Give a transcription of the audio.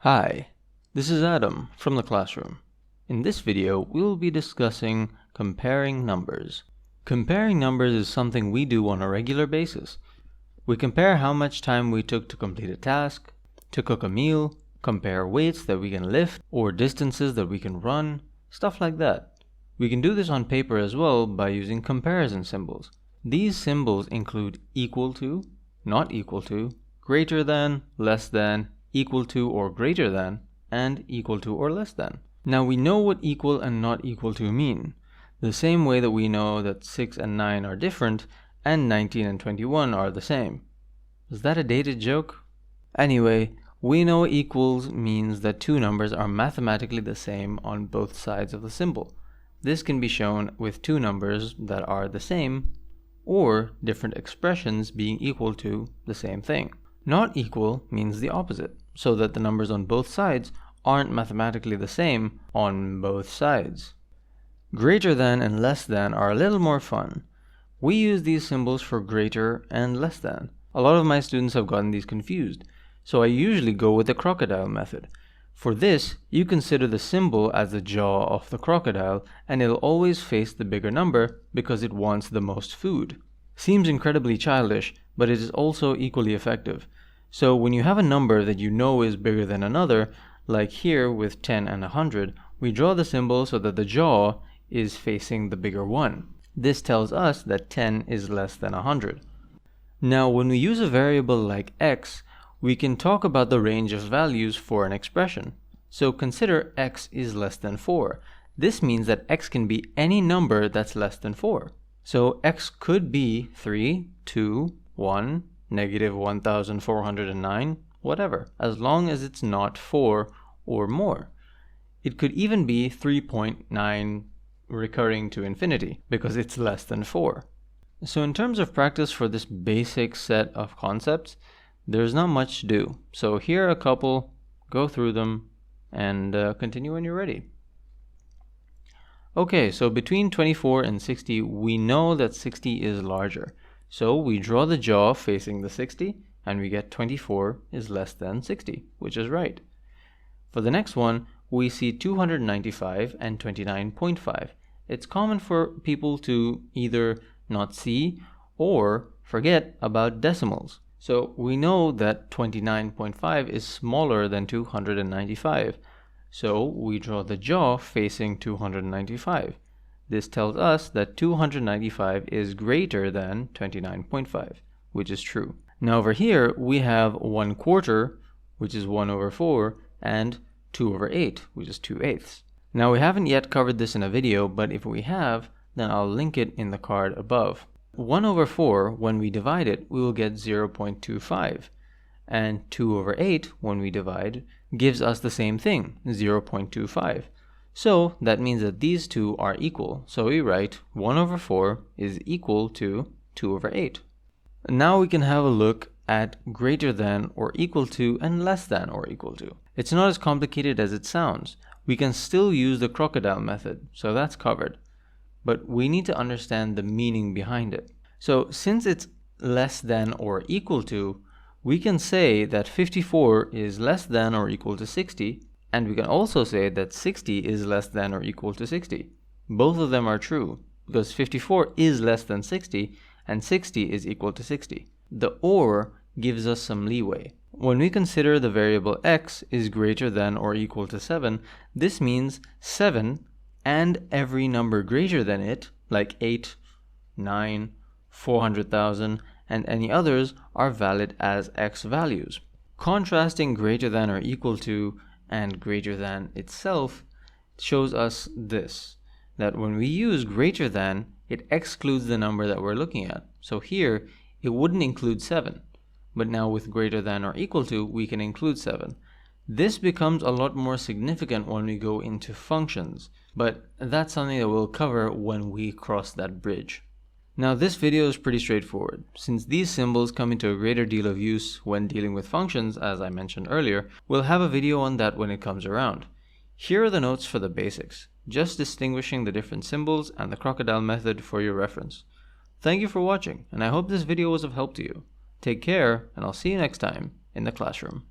Hi, this is Adam from the classroom. In this video, we will be discussing comparing numbers. Comparing numbers is something we do on a regular basis. We compare how much time we took to complete a task, to cook a meal, compare weights that we can lift, or distances that we can run, stuff like that. We can do this on paper as well by using comparison symbols. These symbols include equal to, not equal to, greater than, less than, equal to or greater than, and equal to or less than. Now we know what equal and not equal to mean, the same way that we know that 6 and 9 are different and 19 and 21 are the same. Is that a dated joke? Anyway, we know equals means that two numbers are mathematically the same on both sides of the symbol. This can be shown with two numbers that are the same or different expressions being equal to the same thing. Not equal means the opposite, so that the numbers on both sides aren't mathematically the same on both sides. Greater than and less than are a little more fun. We use these symbols for greater and less than. A lot of my students have gotten these confused, so I usually go with the crocodile method. For this, you consider the symbol as the jaw of the crocodile, and it'll always face the bigger number because it wants the most food. Seems incredibly childish, but it is also equally effective. So when you have a number that you know is bigger than another, like here with 10 and 100, we draw the symbol so that the jaw is facing the bigger one. This tells us that 10 is less than 100. Now when we use a variable like x, we can talk about the range of values for an expression. So consider x is less than 4. This means that x can be any number that's less than 4. So x could be 3, 2, 1, negative 1409, whatever, as long as it's not 4 or more. It could even be 3.9 recurring to infinity because it's less than 4. So in terms of practice for this basic set of concepts, there's not much to do. So here are a couple, go through them, and continue when you're ready. Okay, so between 24 and 60, we know that 60 is larger. So we draw the jaw facing the 60, and we get 24 is less than 60, which is right. For the next one, we see 295 and 29.5. It's common for people to either not see or forget about decimals. So we know that 29.5 is smaller than 295. So we draw the jaw facing 295. This tells us that 295 is greater than 29.5, which is true. Now over here we have 1/4, which is 1 over 4, and 2 over 8, which is 2/8. Now we haven't yet covered this in a video, but if we have, then I'll link it in the card above. 1 over 4, when we divide it, we will get 0.25. And 2 over 8, when we divide, gives us the same thing, 0.25. So that means that these two are equal. So we write 1 over 4 is equal to 2 over 8. Now we can have a look at greater than or equal to and less than or equal to. It's not as complicated as it sounds. We can still use the crocodile method, so that's covered. But we need to understand the meaning behind it. So since it's less than or equal to, we can say that 54 is less than or equal to 60, and we can also say that 60 is less than or equal to 60. Both of them are true, because 54 is less than 60, and 60 is equal to 60. The or gives us some leeway. When we consider the variable x is greater than or equal to 7, this means 7 and every number greater than it, like 8, 9, 400,000, and any others, are valid as x values. Contrasting greater than or equal to and greater than itself shows us this, that when we use greater than, it excludes the number that we're looking at. So here, it wouldn't include 7, but now with greater than or equal to, we can include 7. This becomes a lot more significant when we go into functions, but that's something that we'll cover when we cross that bridge. Now this video is pretty straightforward. Since these symbols come into a greater deal of use when dealing with functions, as I mentioned earlier, we'll have a video on that when it comes around. Here are the notes for the basics, just distinguishing the different symbols and the crocodile method for your reference. Thank you for watching, and I hope this video was of help to you. Take care, and I'll see you next time in the classroom.